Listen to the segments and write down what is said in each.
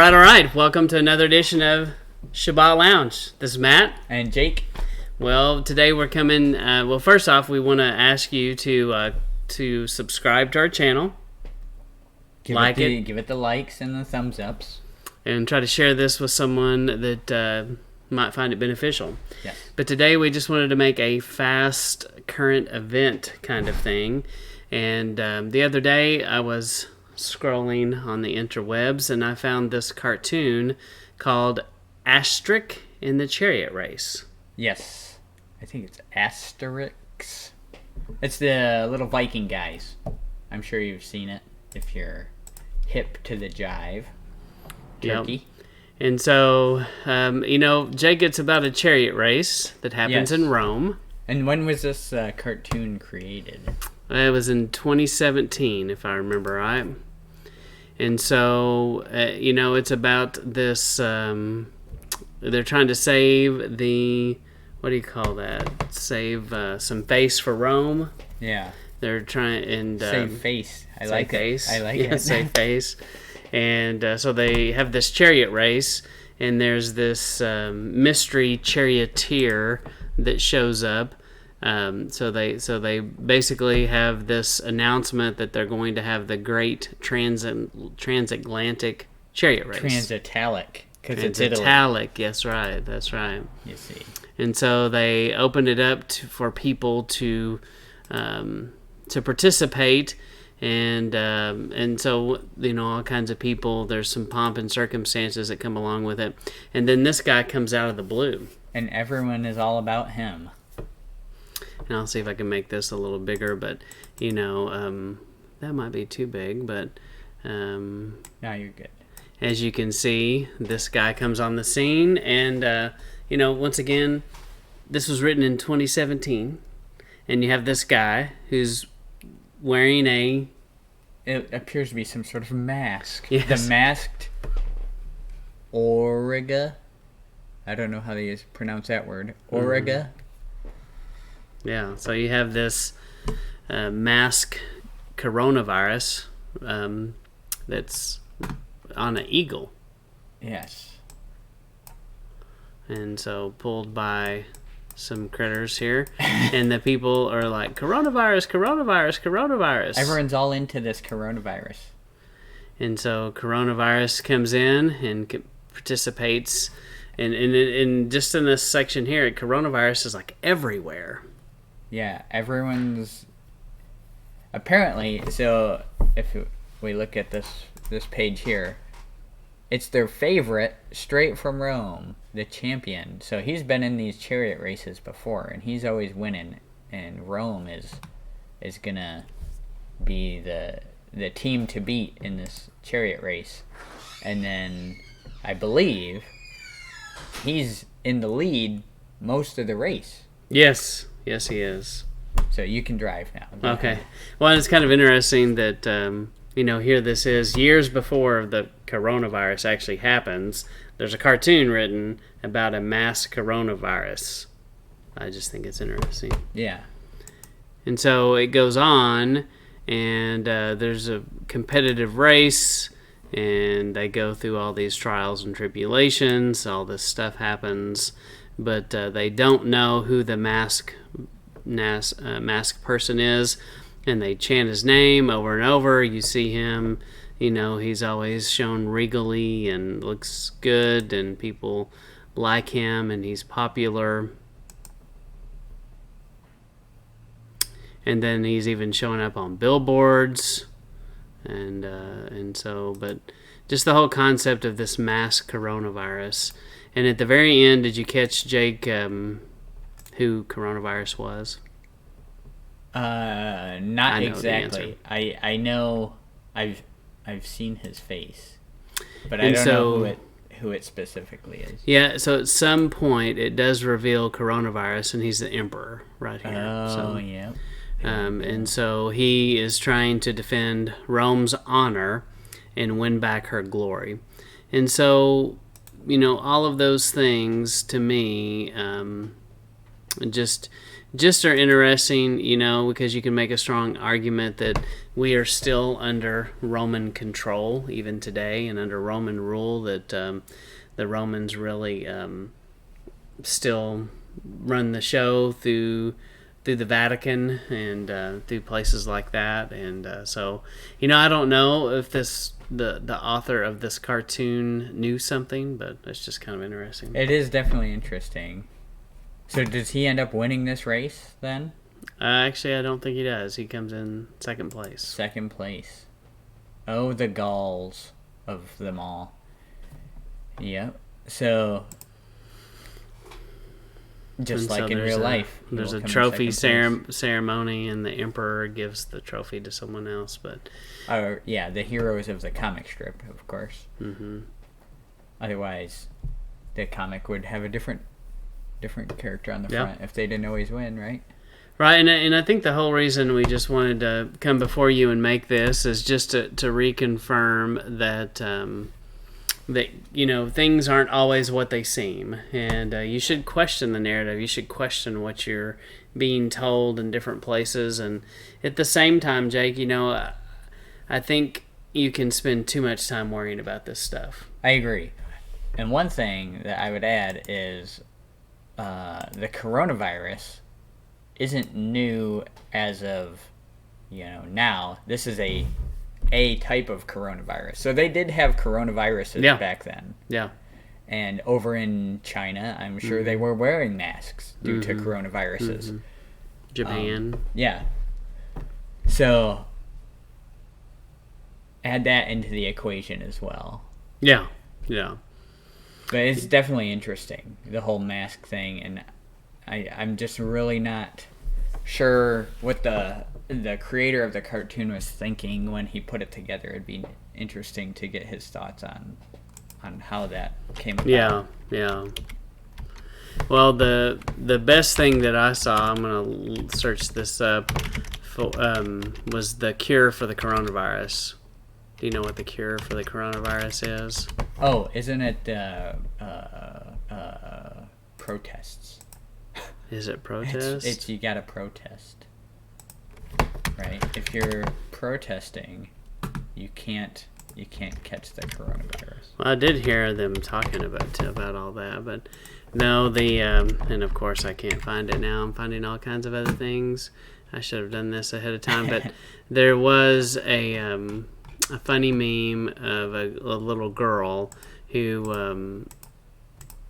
All right. Welcome to another edition of Sabbath Lounge. This is Matt. And Jake. Well, today we're coming... first off, we want to ask you to subscribe to our channel. Give it the likes and the thumbs ups. And try to share this with someone that might find it beneficial. Yes. But today we just wanted to make a fast current event kind of thing. And the other day I was scrolling on the interwebs and I found this cartoon called Asterix in the Chariot Race. Yes. I think it's Asterix. It's the little Viking guys. I'm sure you've seen it if you're hip to the jive. Turkey. Yep. And so, Jake, it's about a chariot race that happens in Rome. And when was this cartoon created? It was in 2017, if I remember right. And so, it's about this, they're trying to save the, what do you call that? Save some face for Rome. Yeah. They're trying, and... save face. I like it. Save face. And so they have this chariot race, and there's this mystery charioteer that shows up. So they basically have this announcement that they're going to have the great transatlantic chariot race. Transitalic, because it's Italy. Transitalic, that's right. You see. And so they opened it up for people to participate. And so, all kinds of people, there's some pomp and circumstances that come along with it. And then this guy comes out of the blue. And everyone is all about him. And I'll see if I can make this a little bigger, but, that might be too big, but... No, you're good. As you can see, this guy comes on the scene, and, once again, this was written in 2017, and you have this guy who's wearing it appears to be some sort of mask. Yes. The masked Auriga. I don't know how they pronounce that word. Auriga. Yeah, so you have this mask coronavirus that's on an eagle. Yes. And so pulled by some critters here, and the people are like, coronavirus. Everyone's all into this coronavirus. And so coronavirus comes in and participates, and just in this section here, coronavirus is like everywhere. Yeah, everyone's apparently. So if we look at this page here, it's their favorite, straight from Rome, the champion. So he's been in these chariot races before, and he's always winning. And Rome is gonna be the team to beat in this chariot race. And then I believe he's in the lead most of the race. Yes, he is. So you can drive now. Okay. Well, it's kind of interesting that here this is years before the coronavirus actually happens. There's a cartoon written about a mass coronavirus. I just think it's interesting. Yeah. And so it goes on, and there's a competitive race, and they go through all these trials and tribulations. All this stuff happens, but they don't know who the masked person is, and they chant his name over and over. You see him, he's always shown regally and looks good, and people like him, and he's popular. And then he's even showing up on billboards, and so, but just the whole concept of this mass coronavirus. And at the very end, did you catch, Jake, who coronavirus was? Not exactly. I know I've seen his face, but I don't know who it specifically is. Yeah, so at some point it does reveal coronavirus, and he's the emperor right here. Oh, yeah. And so he is trying to defend Rome's honor and win back her glory. And so, all of those things to me just just are interesting, because you can make a strong argument that we are still under Roman control even today, and under Roman rule, that the Romans really still run the show through the Vatican and through places like that. And so, I don't know if the author of this cartoon knew something, but it's just kind of interesting. It is definitely interesting. So does he end up winning this race then? Actually, I don't think he does. He comes in second place. Second place. Oh, the Gauls of them all. Yep. So, just like in real life. There's a trophy ceremony, and the emperor gives the trophy to someone else. But the heroes of the comic strip, of course. Mm-hmm. Otherwise, the comic would have a different character on the front if they didn't always win, right? Right, and I think the whole reason we just wanted to come before you and make this is just to reconfirm that things aren't always what they seem, and you should question the narrative. You should question what you're being told in different places, and at the same time, Jake, I think you can spend too much time worrying about this stuff. I agree, and one thing that I would add is the coronavirus isn't new as of now. This is a type of coronavirus. So they did have coronaviruses back then. Yeah. And over in China, I'm sure they were wearing masks due to coronaviruses. Mm-hmm. Japan. Yeah. So add that into the equation as well. Yeah. Yeah. But it's definitely interesting, the whole mask thing, and I'm just really not sure what the creator of the cartoon was thinking when he put it together. It'd be interesting to get his thoughts on how that came about. Yeah. Well, the best thing that I saw, I'm going to search this up, was the cure for the coronavirus. Do you know what the cure for the coronavirus is? Oh, isn't it protests? Is it protests? It's you gotta protest, right? If you're protesting, you can't catch the coronavirus. Well, I did hear them talking about all that, but no, and of course I can't find it now. I'm finding all kinds of other things. I should have done this ahead of time, but there was a funny meme of a little girl who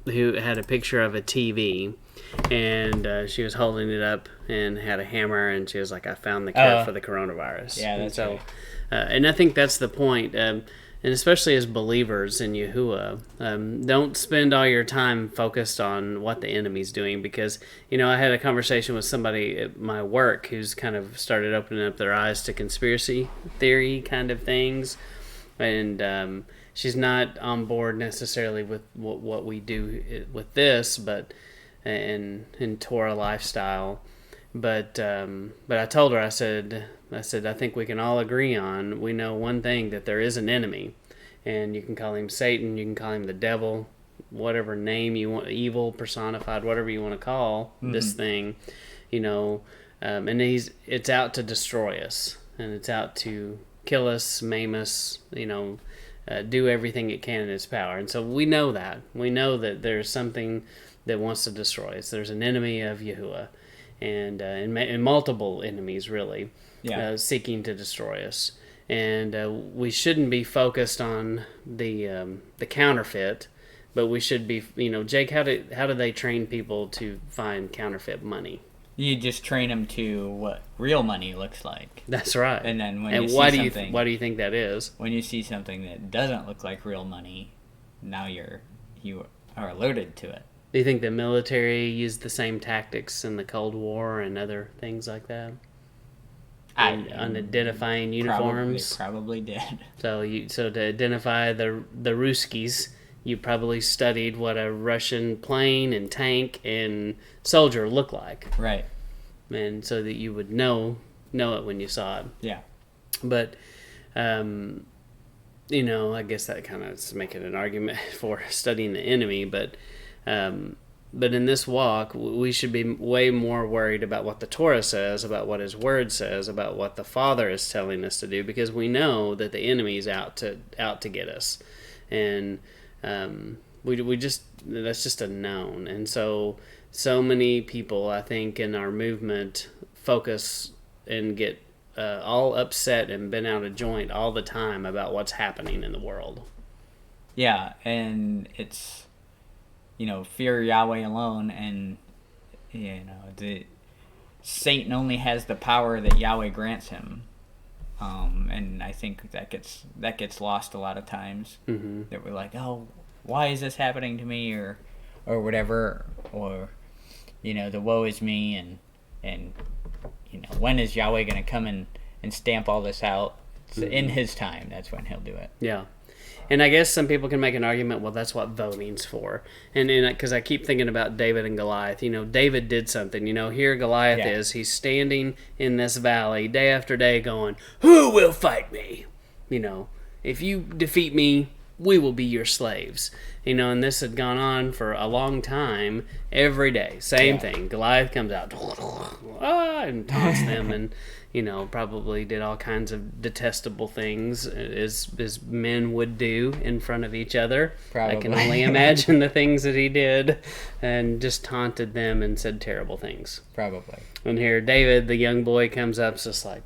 had a picture of a TV, and she was holding it up and had a hammer, and she was like, "I found the cure for the coronavirus." Yeah, that's right. And I think that's the point. And especially as believers in Yahuwah, don't spend all your time focused on what the enemy's doing, because I had a conversation with somebody at my work who's kind of started opening up their eyes to conspiracy theory kind of things, and she's not on board necessarily with what we do with this, but in Torah lifestyle. But I told her, I said, I think we can all agree on, we know one thing, that there is an enemy, and you can call him Satan, you can call him the devil, whatever name you want, evil personified, whatever you want to call this thing, and it's out to destroy us, and it's out to kill us, maim us, do everything it can in its power. And so we know that there's something that wants to destroy us. There's an enemy of Yahuwah, and multiple enemies, really, seeking to destroy us. And we shouldn't be focused on the counterfeit, but we should be, Jake, how do they train people to find counterfeit money? You just train them to what real money looks like. That's right. And then when why do you think that is? When you see something that doesn't look like real money, now you are alerted to it. Do you think the military used the same tactics in the Cold War and other things like that? On identifying uniforms? They probably did. So to identify the Ruskies, you probably studied what a Russian plane and tank and soldier looked like. Right. And so that you would know it when you saw it. Yeah. But, I guess that kind of is making an argument for studying the enemy. But, But in this walk, we should be way more worried about what the Torah says, about what His Word says, about what the Father is telling us to do, because we know that the enemy is out to get us, and we just, that's just a known. And so many people, I think, in our movement focus and get all upset and bent out of joint all the time about what's happening in the world. Yeah, and it's, fear Yahweh alone, and, Satan only has the power that Yahweh grants him. And I think that gets lost a lot of times. Mm-hmm. That we're like, oh, why is this happening to me, or whatever, or, the woe is me, and when is Yahweh going to come and stamp all this out? Mm-hmm. In His time, that's when He'll do it. Yeah. And I guess some people can make an argument, well, that's what voting's for. And because I keep thinking about David and Goliath. David did something. Here Goliath is. He's standing in this valley day after day going, who will fight me? If you defeat me, we will be your slaves. And this had gone on for a long time, every day. Same thing. Goliath comes out and taunts them and, probably did all kinds of detestable things as men would do in front of each other. Probably. I can only imagine the things that he did, and just taunted them and said terrible things. Probably. And here David, the young boy, comes up just like,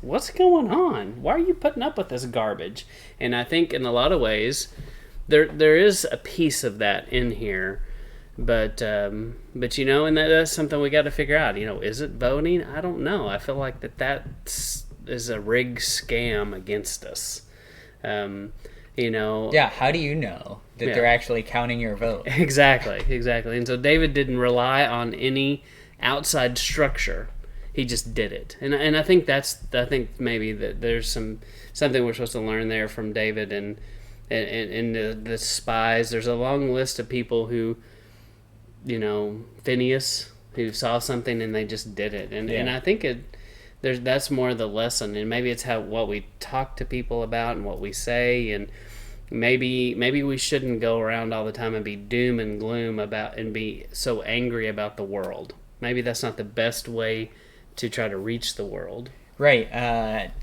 what's going on? Why are you putting up with this garbage? And I think in a lot of ways, there is a piece of that in here. But and that's something we got to figure out. Is it voting? I don't know. I feel like that is a rigged scam against us. Yeah, how do you know that they're actually counting your vote? Exactly. And so David didn't rely on any outside structure. He just did it. And I think maybe that there's something we're supposed to learn there from David and the spies. There's a long list of people who, Phineas, who saw something and they just did it. And I think that's more the lesson. And maybe it's what we talk to people about and what we say. And maybe we shouldn't go around all the time and be doom and gloom about and be so angry about the world. Maybe that's not the best way to try to reach the world. Right.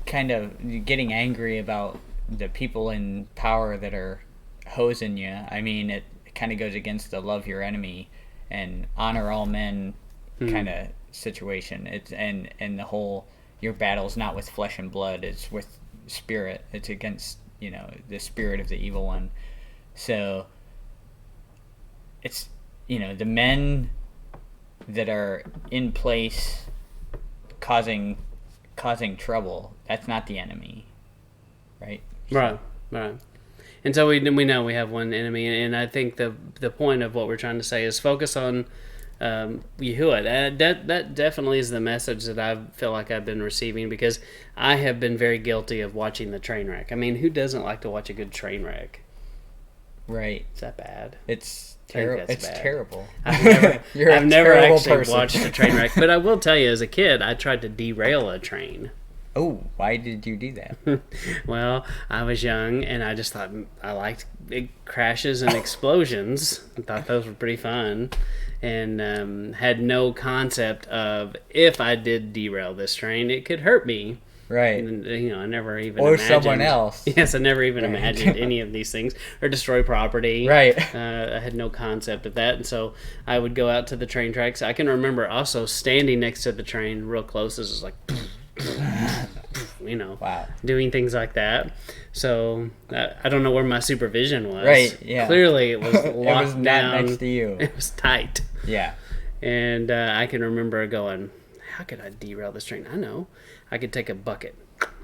Kind of getting angry about the people in power that are hosing you. I mean, it kind of goes against the love your enemy and honor all men kind of situation. It's and the whole, your battle's not with flesh and blood, it's with spirit. It's against, the spirit of the evil one. So it's, the men that are in place causing trouble, that's not the enemy, right? Right. And so we know we have one enemy, and I think the point of what we're trying to say is focus on Yahuwah. That definitely is the message that I feel like I've been receiving, because I have been very guilty of watching the train wreck. I mean, who doesn't like to watch a good train wreck? Right. Is that bad? It's terrible. It's bad. Terrible. I've never actually watched a train wreck, but I will tell you, as a kid, I tried to derail a train. Oh, why did you do that? Well, I was young, and I just thought I liked big crashes and explosions. I thought those were pretty fun, and had no concept of if I did derail this train, it could hurt me. Right. And, I never even or imagined. Someone else. Yes, I never even imagined any of these things, or destroy property. Right. I had no concept of that, and so I would go out to the train tracks. I can remember also standing next to the train real close. This was like... wow. Doing things like that. So I don't know where my supervision was. Right, yeah. Clearly it was locked it was not down. Next to you. It was tight. Yeah. And I can remember going, how could I derail this train? I know. I could take a bucket.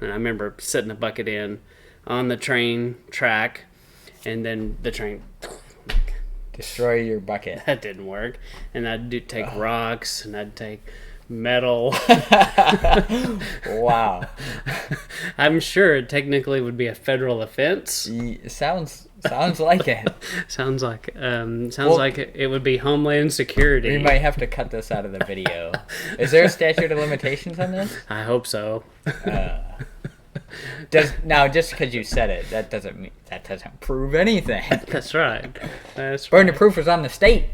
And I remember setting a bucket in on the train track, and then the train... Destroy your bucket. That didn't work. And I'd take rocks, and I'd take... metal. Wow. I'm sure it technically would be a federal offense. Sounds like it. Sounds like it would be Homeland Security. We might have to cut this out of the video. Is there a statute of limitations on this? I hope so. Just because you said it, that doesn't prove anything. That's right. Burden of proof is on the state.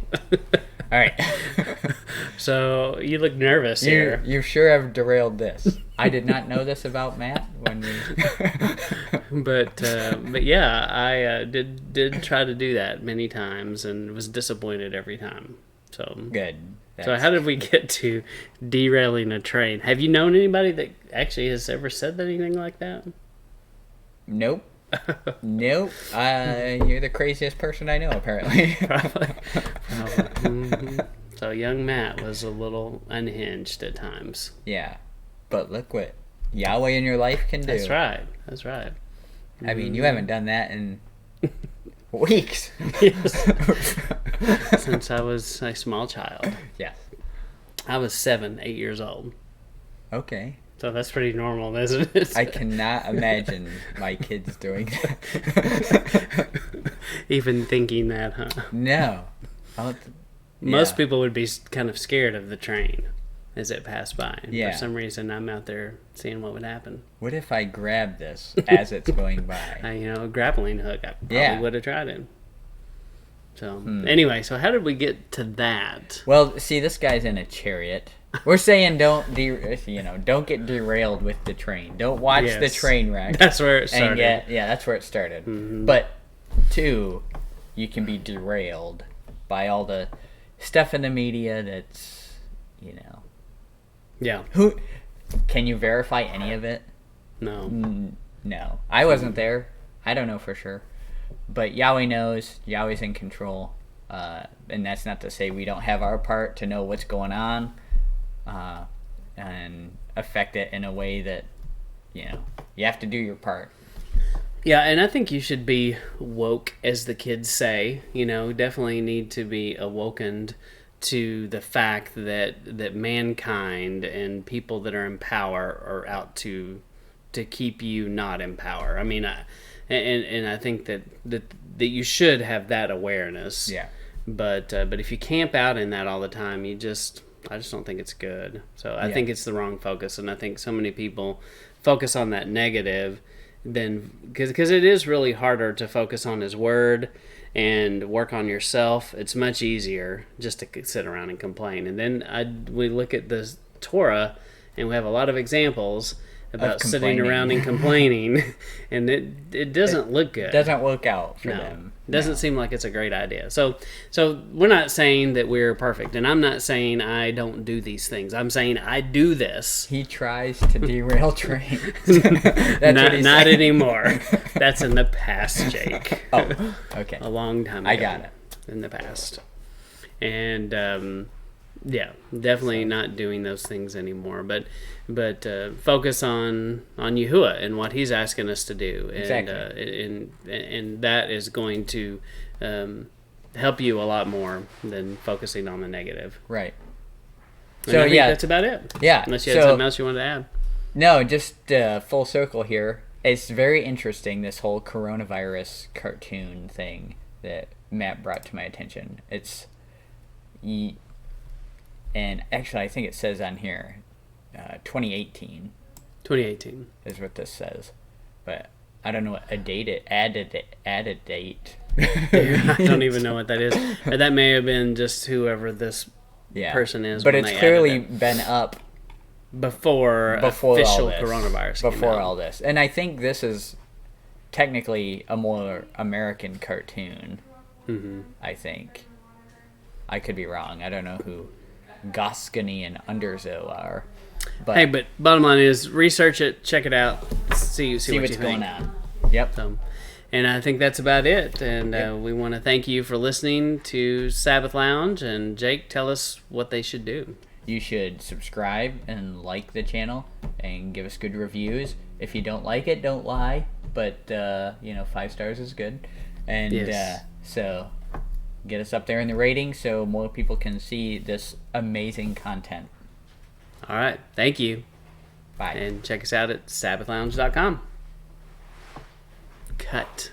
All right. So you look nervous here. You sure have derailed this. I did not know this about Matt when we. But yeah, I did try to do that many times and was disappointed every time. So Good. So how did we get to derailing a train? Have you known anybody that actually has ever said anything like that? Nope. Nope. You're the craziest person I know, apparently. Probably. Mm-hmm. So young Matt was a little unhinged at times. Yeah. But look what Yahweh in your life can do. That's right. That's right. I mean, you haven't done that in weeks. Yes. Since I was a small child. Yes. I was 8 years old. Okay. So that's pretty normal, isn't it? I cannot imagine my kids doing that. Even thinking that, huh? No. Most people would be kind of scared of the train as it passed by. And Yeah. for some reason, I'm out there seeing what would happen. What if I grab this as it's going by? A grappling hook. I probably Yeah. would have tried it. So anyway, so how did we get to that? Well, see, this guy's in a chariot. We're saying don't get derailed with the train. Don't watch the Yes. train wreck. That's where it started. And that's where it started. Mhm. But 2, you can be derailed by all the stuff in the media that's, Yeah. who can you verify any of it? No. No. I wasn't there. I don't know for sure. But Yahweh knows. Yahweh's in control. And that's not to say we don't have our part to know what's going on and affect it in a way that, you have to do your part. Yeah, and I think you should be woke, as the kids say. Definitely need to be awakened to the fact that mankind and people that are in power are out to keep you not in power. I mean, and I think that you should have that awareness. Yeah. But if you camp out in that all the time, I just don't think it's good. So I think it's the wrong focus, and I think so many people focus on that negative, because it is really harder to focus on His Word and work on yourself. It's much easier just to sit around and complain. And then we look at the Torah, and we have a lot of examples about sitting around and complaining, and it doesn't look good. It doesn't work out for them. It doesn't seem like it's a great idea. So we're not saying that we're perfect, and I'm not saying I don't do these things. I'm saying I do this. He tries to derail trains. That's not anymore. That's in the past, Jake. Oh, okay. A long time ago. I got it. In the past. And definitely not doing those things anymore. But focus on Yahuwah and what He's asking us to do. And, exactly. And that is going to help you a lot more than focusing on the negative. Right. And so I think that's about it. Yeah. Unless you had something else you wanted to add. No, just full circle here. It's very interesting, this whole coronavirus cartoon thing that Matt brought to my attention. And actually, I think it says on here, 2018. 2018 is what this says, but I don't know what add a date. I don't even know what that is. That may have been just whoever this person is. But it's clearly been up before official coronavirus. Before all this, and I think this is technically a more American cartoon. Mm-hmm. I think. I could be wrong. I don't know who Goskany and Underzo are. But but bottom line is, research it, check it out, see what's you going think. on. Yep. And I think that's about it. And we want to thank you for listening to Sabbath Lounge. And Jake, tell us what they should do. You should subscribe and like the channel and give us good reviews. If you don't like it, don't lie. But 5 stars is good. And so get us up there in the rating so more people can see this amazing content. All right. Thank you. Bye. And check us out at sabbathlounge.com. Cut.